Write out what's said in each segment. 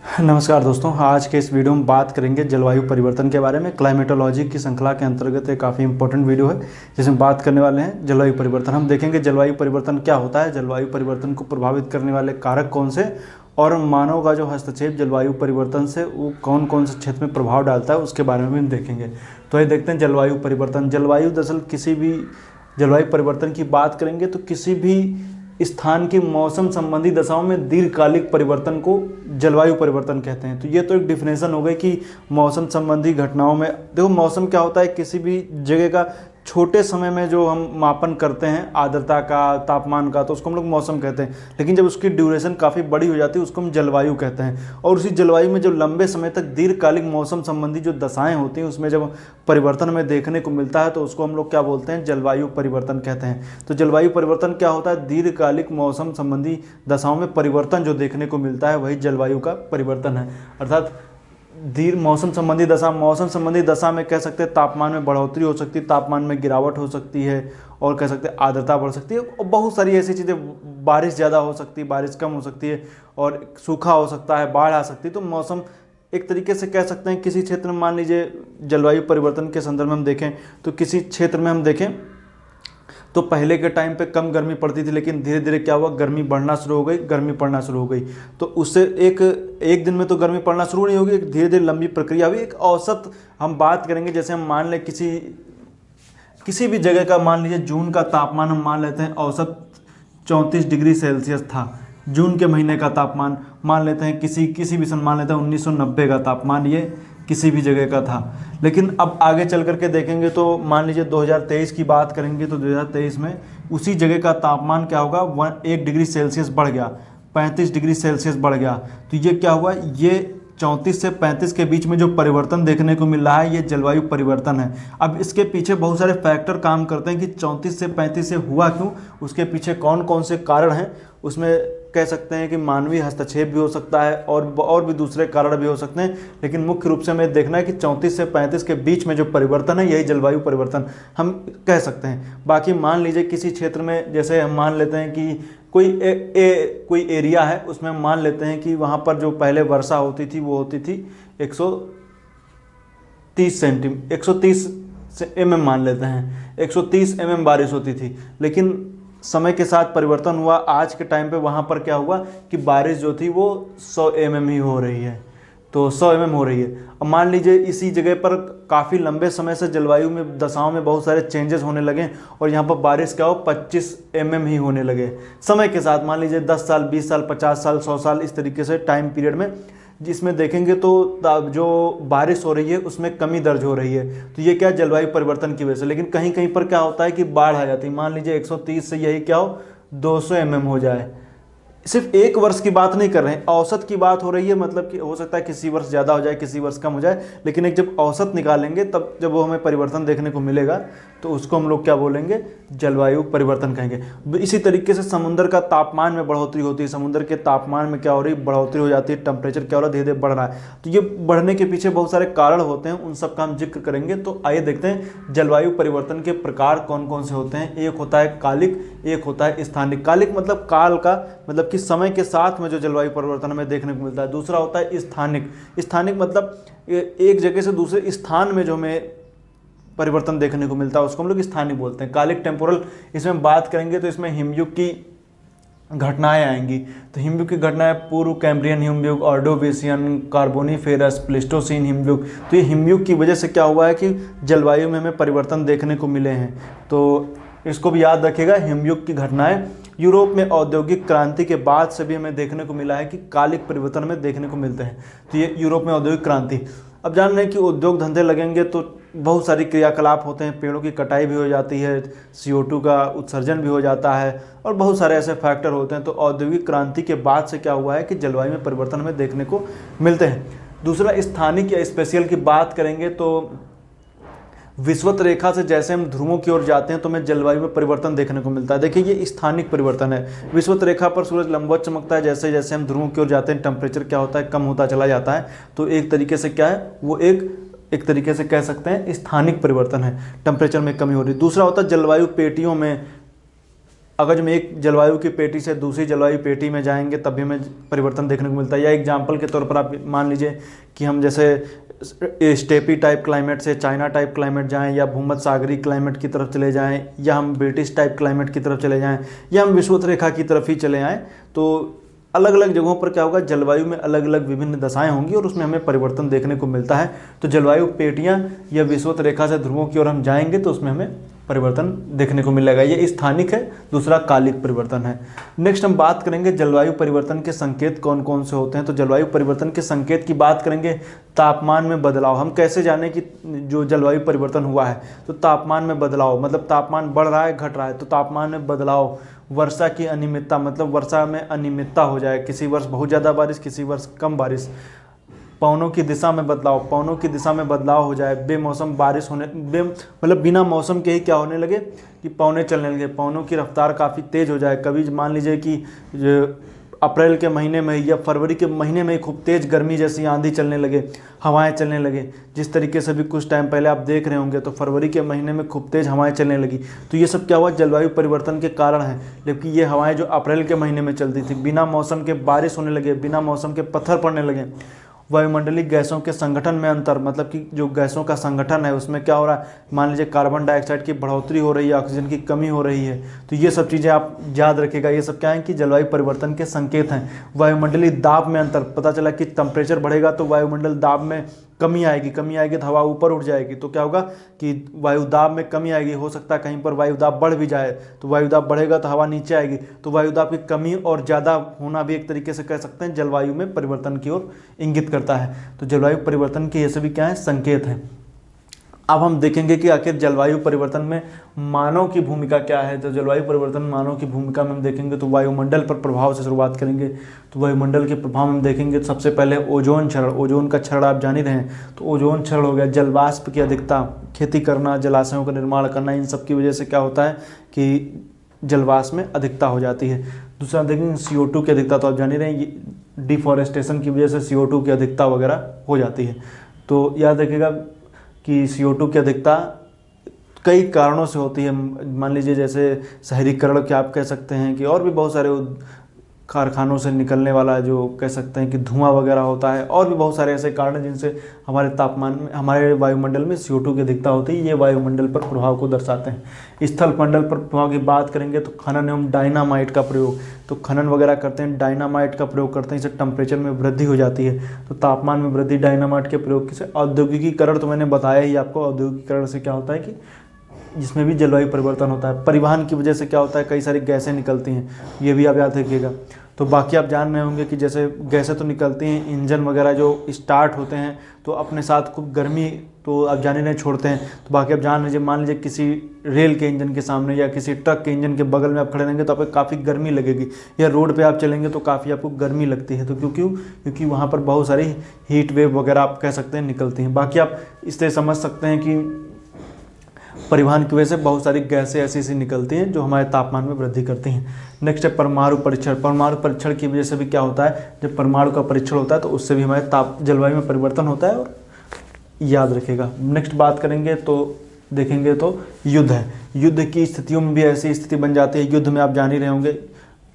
नमस्कार दोस्तों, आज के इस वीडियो में बात करेंगे जलवायु परिवर्तन के बारे में। क्लाइमेटोलॉजी की श्रृंखला के अंतर्गत एक काफ़ी इंपॉर्टेंट वीडियो है जिसमें बात करने वाले हैं जलवायु परिवर्तन। हम देखेंगे जलवायु परिवर्तन क्या होता है, जलवायु परिवर्तन को प्रभावित करने वाले कारक कौन से, और मानव का जो हस्तक्षेप जलवायु परिवर्तन से वो कौन कौन से क्षेत्र में प्रभाव डालता है उसके बारे में भी हम देखेंगे। तो ये देखते हैं जलवायु परिवर्तन। जलवायु दरअसल किसी भी जलवायु परिवर्तन की बात करेंगे तो किसी भी स्थान की मौसम संबंधी दशाओं में दीर्घकालिक परिवर्तन को जलवायु परिवर्तन कहते हैं। तो ये तो एक डिफिनेशन हो गई कि मौसम संबंधी घटनाओं में, देखो मौसम क्या होता है, किसी भी जगह का छोटे समय में जो हम मापन करते हैं आर्द्रता का, तापमान का, तो उसको हम लोग मौसम कहते हैं। लेकिन जब उसकी ड्यूरेशन काफ़ी बड़ी हो जाती है उसको हम जलवायु कहते हैं। और उसी जलवायु में जब लंबे समय तक दीर्घकालिक मौसम संबंधी जो दशाएं होती हैं उसमें जब परिवर्तन हमें देखने को मिलता है तो उसको हम लोग क्या बोलते हैं, जलवायु परिवर्तन कहते हैं। तो जलवायु परिवर्तन क्या होता है, दीर्घकालिक मौसम संबंधी दशाओं में परिवर्तन जो देखने को मिलता है वही जलवायु का परिवर्तन है। अर्थात मौसम संबंधी दशा में कह सकते हैं तापमान में बढ़ोतरी हो सकती है, तापमान में गिरावट हो सकती है, और कह सकते हैं आर्द्रता बढ़ सकती है, और बहुत सारी ऐसी चीज़ें, बारिश ज़्यादा हो सकती है, बारिश कम हो सकती है, और सूखा हो सकता है, बाढ़ आ सकती है। तो मौसम एक तरीके से कह सकते हैं किसी क्षेत्र में, मान लीजिए जलवायु परिवर्तन के संदर्भ में हम देखें तो किसी क्षेत्र में हम देखें तो पहले के टाइम पे कम गर्मी पड़ती थी, लेकिन धीरे धीरे क्या हुआ, गर्मी बढ़ना शुरू हो गई, गर्मी पड़ना शुरू हो गई। तो उससे एक दिन में तो गर्मी पड़ना शुरू नहीं होगी, एक धीरे धीरे लंबी प्रक्रिया हुई। एक औसत हम बात करेंगे, जैसे हम मान लें किसी भी जगह का, मान लीजिए जून का तापमान हम मान लेते हैं औसत 34 डिग्री सेल्सियस था। जून के महीने का तापमान मान लेते हैं, किसी भी सन मान लेते हैं 1990 का तापमान ये किसी भी जगह का था। लेकिन अब आगे चल करके देखेंगे तो मान लीजिए 2023 की बात करेंगे तो 2023 में उसी जगह का तापमान क्या होगा, 1 डिग्री सेल्सियस बढ़ गया, 35 डिग्री सेल्सियस बढ़ गया। तो ये क्या हुआ, ये 34 से 35 के बीच में जो परिवर्तन देखने को मिल रहा है ये जलवायु परिवर्तन है। अब इसके पीछे बहुत सारे फैक्टर काम करते हैं कि 34 से 35 से हुआ क्यों, उसके पीछे कौन कौन से कारण हैं। उसमें कह सकते हैं कि मानवीय हस्तक्षेप भी हो सकता है और भी दूसरे कारण भी हो सकते हैं, लेकिन मुख्य रूप से हमें देखना है कि 34 से 35 के बीच में जो परिवर्तन है यही जलवायु परिवर्तन हम कह सकते हैं। बाकी मान लीजिए किसी क्षेत्र में, जैसे हम मान लेते हैं कि कोई एरिया है, उसमें मान लेते हैं कि वहाँ पर जो पहले वर्षा होती थी वो होती थी 130 mm मान लेते हैं, 130 mm बारिश होती थी। लेकिन समय के साथ परिवर्तन हुआ, आज के टाइम पे वहाँ पर क्या हुआ कि बारिश जो थी वो 100 mm ही हो रही है, तो 100 mm हो रही है। अब मान लीजिए इसी जगह पर काफ़ी लंबे समय से जलवायु में दशाओं में बहुत सारे चेंजेस होने लगे और यहाँ पर बारिश क्या हो 25 mm ही होने लगे समय के साथ। मान लीजिए 10 साल, 20 साल, 50 साल, 100 साल, इस तरीके से टाइम पीरियड में जिसमें देखेंगे तो जो बारिश हो रही है उसमें कमी दर्ज हो रही है। तो ये क्या, जलवायु परिवर्तन की वजह से। लेकिन कहीं कहीं पर क्या होता है कि बाढ़ आ जाती है, मान लीजिए 130 से यही क्या हो 200 mm हो जाए। सिर्फ एक वर्ष की बात नहीं कर रहे हैं, औसत की बात हो रही है। मतलब कि हो सकता है किसी वर्ष ज़्यादा हो जाए, किसी वर्ष कम हो जाए, लेकिन एक जब औसत निकालेंगे तब जब वो हमें परिवर्तन देखने को मिलेगा तो उसको हम लोग क्या बोलेंगे, जलवायु परिवर्तन कहेंगे। इसी तरीके से समुद्र का तापमान में बढ़ोतरी होती है, समुद्र के तापमान में क्या हो रही है, बढ़ोतरी हो जाती है, टेम्परेचर क्या हो रहा है, धीरे धीरे बढ़ रहा है। तो ये बढ़ने के पीछे बहुत सारे कारण होते हैं, उन सब का हम जिक्र करेंगे। तो आइए देखते हैं जलवायु परिवर्तन के प्रकार कौन कौन से होते हैं। एक होता है कालिक, एक होता है स्थानिक। कालिक मतलब काल का, मतलब कि समय के साथ में जो जलवायु परिवर्तन हमें देखने को मिलता है। दूसरा होता है स्थानिक। स्थानिक मतलब एक जगह से दूसरे स्थान में जो हमें परिवर्तन देखने को मिलता है उसको हम लोग स्थानिक बोलते हैं। कालिक टेम्पोरल, इसमें बात करेंगे तो इसमें हिमयुग की घटनाएं आएंगी। तो हिमयुग की घटनाएं पूर्व कैम्ब्रियन हिमयुग, ऑर्डोवेसियन, कार्बोनिफेरस, प्लेस्टोसीन हिमयुग। तो ये हिमयुग की वजह से क्या हुआ है कि जलवायु में हमें परिवर्तन देखने को मिले हैं। तो इसको भी याद रखिएगा, हिमयुग की घटनाएं। यूरोप में औद्योगिक क्रांति के बाद से भी हमें देखने को मिला है कि कालिक परिवर्तन में देखने को मिलते हैं। तो ये यूरोप में औद्योगिक क्रांति। अब जान रहे हैं कि उद्योग धंधे लगेंगे तो बहुत सारी क्रियाकलाप होते हैं, पेड़ों की कटाई भी हो जाती है, CO2 का उत्सर्जन भी हो जाता है, और बहुत सारे ऐसे फैक्टर होते हैं। तो औद्योगिक क्रांति के बाद से क्या हुआ है कि जलवायु में परिवर्तन हमें देखने को मिलते हैं। दूसरा स्थानिक या स्पेशियल की बात करेंगे तो विषुवत रेखा से जैसे हम ध्रुवों की ओर जाते हैं तो हमें जलवायु में परिवर्तन देखने को मिलता है। देखिए ये स्थानिक परिवर्तन है। विषुवत रेखा पर सूरज लंबवत चमकता है, जैसे जैसे हम ध्रुवों की ओर जाते हैं टेम्परेचर क्या होता है, कम होता चला जाता है। तो एक तरीके से क्या है, वो एक तरीके से कह सकते हैं स्थानिक परिवर्तन है, टेम्परेचर में कमी हो रही है। दूसरा होता है जलवायु पेटियों में अगर जब एक जलवायु की पेटी से दूसरी जलवायु पेटी में जाएंगे तब भी हमें परिवर्तन देखने को मिलता है। या एग्जाम्पल के तौर पर आप मान लीजिए कि हम जैसे स्टेपी टाइप क्लाइमेट से चाइना टाइप क्लाइमेट जाएं, या भूमध्य सागरीय क्लाइमेट की तरफ चले जाएं, या हम ब्रिटिश टाइप क्लाइमेट की तरफ चले जाएं, या हम विषुवत रेखा की तरफ ही चले आएँ, तो अलग अलग जगहों पर क्या होगा, जलवायु में अलग अलग विभिन्न दशाएं होंगी और उसमें हमें परिवर्तन देखने को मिलता है। तो जलवायु पेटियां या विषुवत रेखा से ध्रुवों की ओर हम जाएंगे तो उसमें हमें परिवर्तन देखने को मिलेगा। ये स्थानिक है, दूसरा कालिक परिवर्तन है। नेक्स्ट हम बात करेंगे जलवायु परिवर्तन के संकेत कौन कौन से होते हैं। तो जलवायु परिवर्तन के संकेत की बात करेंगे, तापमान में बदलाव। हम कैसे जाने कि जो जलवायु परिवर्तन हुआ है, तो तापमान में बदलाव मतलब तापमान बढ़ रहा है घट रहा है, तो तापमान में बदलाव। वर्षा की अनियमितता मतलब वर्षा में अनियमितता हो जाए, किसी वर्ष बहुत ज़्यादा बारिश, किसी वर्ष कम बारिश। पवनों की दिशा में बदलाव, पवनों की दिशा में बदलाव हो जाए, बेमौसम बारिश होने मतलब बिना मौसम के ही क्या होने लगे कि पवने चलने लगे, पवनों की रफ्तार काफ़ी तेज़ हो जाए। कभी मान लीजिए कि अप्रैल के महीने में या फरवरी के महीने में खूब तेज़ गर्मी जैसी आंधी चलने लगे, हवाएं चलने लगे। जिस तरीके से भी कुछ टाइम पहले आप देख रहे होंगे, तो फरवरी के महीने में खूब तेज़ हवाएं चलने लगी। तो ये सब क्या हुआ, जलवायु परिवर्तन के कारण है। जबकि ये हवाएं जो अप्रैल के महीने में चलती थी, बिना मौसम के बारिश होने लगे, बिना मौसम के पत्थर पड़ने लगे। वायुमंडलीय गैसों के संगठन में अंतर मतलब कि जो गैसों का संगठन है उसमें क्या हो रहा है, मान लीजिए कार्बन डाइऑक्साइड की बढ़ोतरी हो रही है, ऑक्सीजन की कमी हो रही है। तो ये सब चीज़ें आप याद रखिएगा, ये सब क्या है कि जलवायु परिवर्तन के संकेत हैं। वायुमंडलीय दाब में अंतर, पता चला कि टेम्परेचर बढ़ेगा तो वायुमंडल दाब में कमी आएगी तो हवा ऊपर उठ जाएगी, तो क्या होगा कि वायु दाब में कमी आएगी। हो सकता है कहीं पर वायु दाब बढ़ भी जाए, तो वायु दाब बढ़ेगा तो हवा नीचे आएगी, तो वायु दाब की कमी और ज़्यादा होना भी एक तरीके से कह सकते हैं जलवायु में परिवर्तन की ओर इंगित करता है। तो जलवायु परिवर्तन के ये सभी क्या है, संकेत हैं। अब हम देखेंगे कि आखिर जलवायु परिवर्तन में मानव की भूमिका क्या है। तो जलवायु परिवर्तन मानव की भूमिका में हम देखेंगे तो वायुमंडल पर प्रभाव से शुरुआत करेंगे। तो वायुमंडल के प्रभाव में हम देखेंगे तो सबसे पहले ओजोन क्षरण। ओजोन का क्षरण आप जान ही रहे हैं, तो ओजोन क्षरण हो गया। जलवाष्प की अधिकता, खेती करना, जलाशयों का निर्माण करना, इन सब की वजह से क्या होता है कि जलवाष्प में अधिकता हो जाती है। दूसरा देखेंगे CO2 की अधिकता, तो आप जान ही रहे हैं डिफॉरेस्टेशन की वजह से CO2 की अधिकता वगैरह हो जाती है। तो याद रखिएगा कि CO2 की अधिकता कई कारणों से होती है। मान लीजिए जैसे शहरीकरण के आप कह सकते हैं कि, और भी बहुत सारे कारखानों से निकलने वाला जो कह सकते हैं कि धुआं वगैरह होता है, और भी बहुत सारे ऐसे कारण हैं जिनसे हमारे तापमान में, हमारे वायुमंडल में CO2 की अधिकता होती है। ये वायुमंडल पर प्रभाव को दर्शाते हैं। स्थल मंडल पर प्रभाव की बात करेंगे तो खनन एवं डायनामाइट का प्रयोग, तो खनन वगैरह करते हैं, डायनामाइट का प्रयोग करते हैं, इससे टेम्परेचर में वृद्धि हो जाती है, तो तापमान में वृद्धि डायनामाइट के प्रयोग से। औद्योगिकीकरण तो मैंने बताया ही आपको, औद्योगिकीकरण से क्या होता है कि जिसमें भी जलवायु परिवर्तन होता है। परिवहन की वजह से क्या होता है, कई सारी गैसें निकलती हैं, ये भी आप याद रखिएगा। तो बाकी आप जान रहे होंगे कि जैसे गैसें तो निकलती हैं, इंजन वगैरह जो स्टार्ट होते हैं तो अपने साथ खूब गर्मी तो आप जाने नहीं छोड़ते हैं। तो बाकी आप जान लीजिए, मान लीजिए किसी रेल के इंजन के सामने या किसी ट्रक के इंजन के बगल में आप खड़े रहेंगे तो आपको काफ़ी गर्मी लगेगी, या रोड पे आप चलेंगे तो काफ़ी आपको गर्मी लगती है। तो क्योंकि वहाँ पर बहुत सारी हीट वेव वगैरह आप कह सकते हैं निकलती हैं। बाकी आप इससे समझ सकते हैं कि परिवहन की वजह से बहुत सारी गैसें ऐसी निकलती हैं जो हमारे तापमान में वृद्धि करती हैं। नेक्स्ट है परमाणु परीक्षण। परमाणु परीक्षण की वजह से भी क्या होता है, जब परमाणु का परीक्षण होता है तो उससे भी हमारे जलवायु में परिवर्तन होता है, और याद रखिएगा। नेक्स्ट बात करेंगे तो देखेंगे तो युद्ध है। युद्ध की स्थितियों में भी ऐसी स्थिति बन जाती है। युद्ध में आप जान ही रहे होंगे,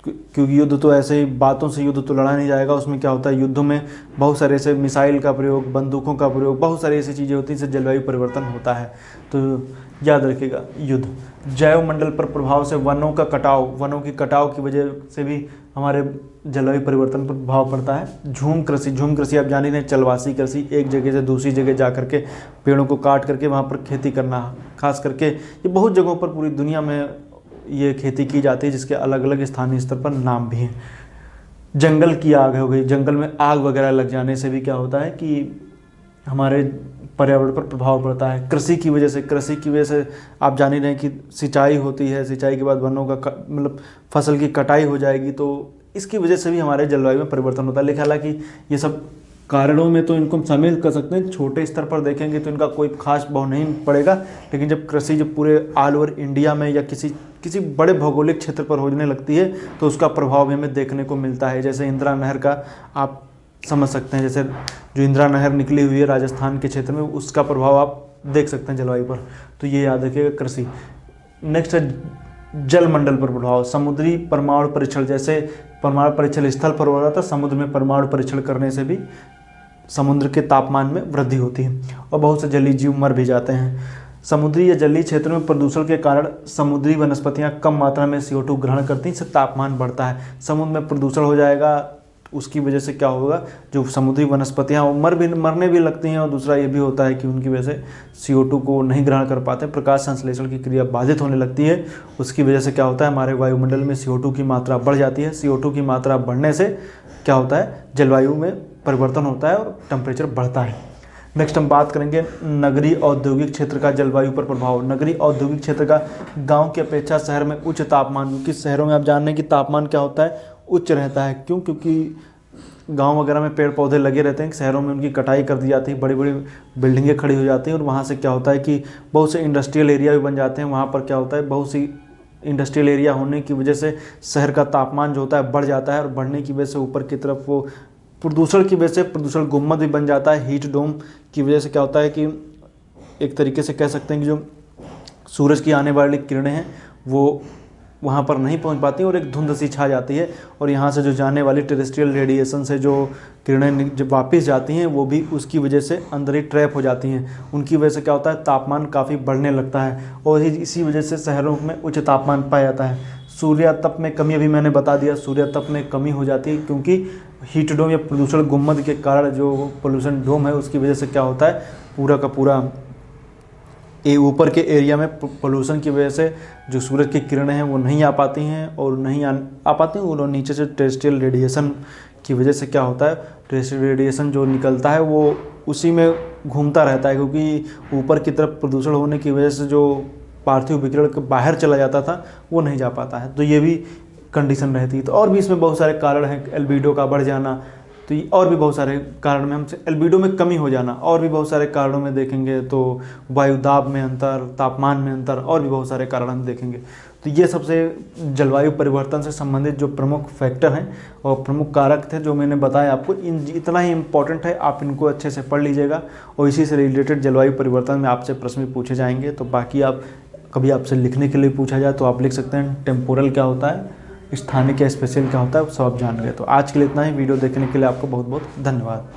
क्योंकि युद्ध तो ऐसे ही बातों से युद्ध तो लड़ा नहीं जाएगा। उसमें क्या होता है, युद्ध में बहुत सारे ऐसे मिसाइल का प्रयोग, बंदूकों का प्रयोग, बहुत सारी ऐसी चीज़ें होती हैं जिससे जलवायु परिवर्तन होता है। तो याद रखिएगा युद्ध। जैव मंडल पर प्रभाव से वनों का कटाव, वनों की कटाव की वजह से भी हमारे जलवायु परिवर्तन पर प्रभाव पड़ता है। झूम कृषि आप जान ही नहीं, चलवासी कृषि, एक जगह से दूसरी जगह जा करके पेड़ों को काट करके वहाँ पर खेती करना। खास करके ये बहुत जगहों पर पूरी दुनिया में ये खेती की जाती है, जिसके अलग अलग स्थानीय स्तर पर नाम भी हैं। जंगल की आग हो गई, जंगल में आग वगैरह लग जाने से भी क्या होता है कि हमारे पर्यावरण पर प्रभाव पड़ता है। कृषि की वजह से आप जान ही रहे हैं कि सिंचाई होती है, सिंचाई के बाद वनों का मतलब फसल की कटाई हो जाएगी, तो इसकी वजह से भी हमारे जलवायु में परिवर्तन होता है। लेकिन हालांकि ये सब कारणों में तो इनको हम शामिल कर सकते हैं, छोटे स्तर पर देखेंगे तो इनका कोई खास प्रभाव नहीं पड़ेगा। लेकिन जब कृषि जब पूरे ऑल ओवर इंडिया में या किसी बड़े भौगोलिक क्षेत्र पर होने लगती है तो उसका प्रभाव भी हमें देखने को मिलता है। जैसे इंदिरा नहर का आप समझ सकते हैं, जैसे जो इंदिरा नहर निकली हुई है राजस्थान के क्षेत्र में, उसका प्रभाव आप देख सकते हैं जलवायु पर। तो ये याद रखिएगा कृषि। नेक्स्ट है जलमंडल पर प्रभाव, समुद्री परमाणु परीक्षण, जैसे परमाणु परीक्षण स्थल पर हो रहा था, समुद्र में परमाणु परीक्षण करने से भी समुद्र के तापमान में वृद्धि होती है और बहुत से जलीय जीव मर भी जाते हैं। समुद्री या जलीय क्षेत्र में प्रदूषण के कारण समुद्री वनस्पतियां कम मात्रा में CO2 ग्रहण करती हैं, इससे तापमान बढ़ता है। समुद्र में प्रदूषण हो जाएगा, उसकी वजह से क्या होगा, जो समुद्री वनस्पतियां वो मरने भी लगती हैं, और दूसरा ये भी होता है कि उनकी वजह से CO2 को नहीं ग्रहण कर पाते, प्रकाश संश्लेषण की क्रिया बाधित होने लगती है। उसकी वजह से क्या होता है, हमारे वायुमंडल में CO2 की मात्रा बढ़ जाती है। CO2 की मात्रा बढ़ने से क्या होता है, जलवायु में परिवर्तन होता है और टेम्परेचर बढ़ता है। नेक्स्ट हम बात करेंगे नगरीय औद्योगिक क्षेत्र का जलवायु पर प्रभाव। नगरीय औद्योगिक क्षेत्र का गांव की अपेक्षा शहर में उच्च तापमान, क्योंकि शहरों में आप जान रहे हैं कि तापमान क्या होता है, उच्च रहता है। क्यों? क्योंकि गांव वगैरह में पेड़ पौधे लगे रहते हैं, शहरों में उनकी कटाई कर दी जाती है, बड़ी बड़ी बिल्डिंगें खड़ी हो जाती हैं और वहाँ से क्या होता है कि बहुत से इंडस्ट्रियल एरिया भी बन जाते हैं। वहाँ पर क्या होता है, बहुत सी इंडस्ट्रियल एरिया होने की वजह से शहर का तापमान जो होता है बढ़ जाता है, और बढ़ने की वजह से ऊपर की तरफ वो प्रदूषण की वजह से प्रदूषण गुम्मद भी बन जाता है। हीट डोम की वजह से क्या होता है कि एक तरीके से कह सकते हैं कि जो सूरज की आने वाली किरणें हैं वो वहाँ पर नहीं पहुँच पाती और एक धुंध सी छा जाती है, और यहाँ से जो जाने वाली टेरेस्ट्रियल रेडिएशन से जो किरणें जब वापस जाती हैं वो भी उसकी वजह से अंदर ही ट्रैप हो जाती हैं। उनकी वजह से क्या होता है, तापमान काफ़ी बढ़ने लगता है, और इसी वजह से शहरों में उच्च तापमान पाया जाता है। सूर्यातप में कमी, अभी मैंने बता दिया, सूर्यातप में कमी हो जाती है, क्योंकि हीट डोम या प्रदूषण गुम्मद के कारण जो पोल्यूशन डोम है उसकी वजह से क्या होता है, पूरा का पूरा ये ऊपर के एरिया में पोल्यूशन की वजह से जो सूरज की किरणें हैं वो नहीं आ पाती हैं, और नहीं आ पाती हैं, और नीचे से टेरेस्ट्रियल रेडिएशन की वजह से क्या होता है, टेरेस्ट्रियल रेडिएशन जो निकलता है वो उसी में घूमता रहता है, क्योंकि ऊपर की तरफ प्रदूषण होने की वजह से जो पार्थिव विकिरण के बाहर चला जाता था वो नहीं जा पाता है, तो ये भी कंडीशन रहती है। तो और भी इसमें बहुत सारे कारण हैं, एल्बिडो का बढ़ जाना, तो ये और भी बहुत सारे कारण में हमसे एल्बिडो में कमी हो जाना, और भी बहुत सारे कारणों में देखेंगे तो वायुदाब में अंतर, तापमान में अंतर, और भी बहुत सारे कारण हम देखेंगे। तो ये सबसे जलवायु परिवर्तन से संबंधित जो प्रमुख फैक्टर हैं और प्रमुख कारक थे जो मैंने बताया आपको, इतना ही इम्पोर्टेंट है, आप इनको अच्छे से पढ़ लीजिएगा, और इसी से रिलेटेड जलवायु परिवर्तन में आपसे प्रश्न भी पूछे जाएंगे। तो बाकी आप कभी आपसे लिखने के लिए पूछा जाए तो आप लिख सकते हैं टेम्पोरल क्या होता है, स्थानिक या स्पेशल क्या होता है, वो सब आप जान गए। तो आज के लिए इतना ही। वीडियो देखने के लिए आपको बहुत बहुत धन्यवाद।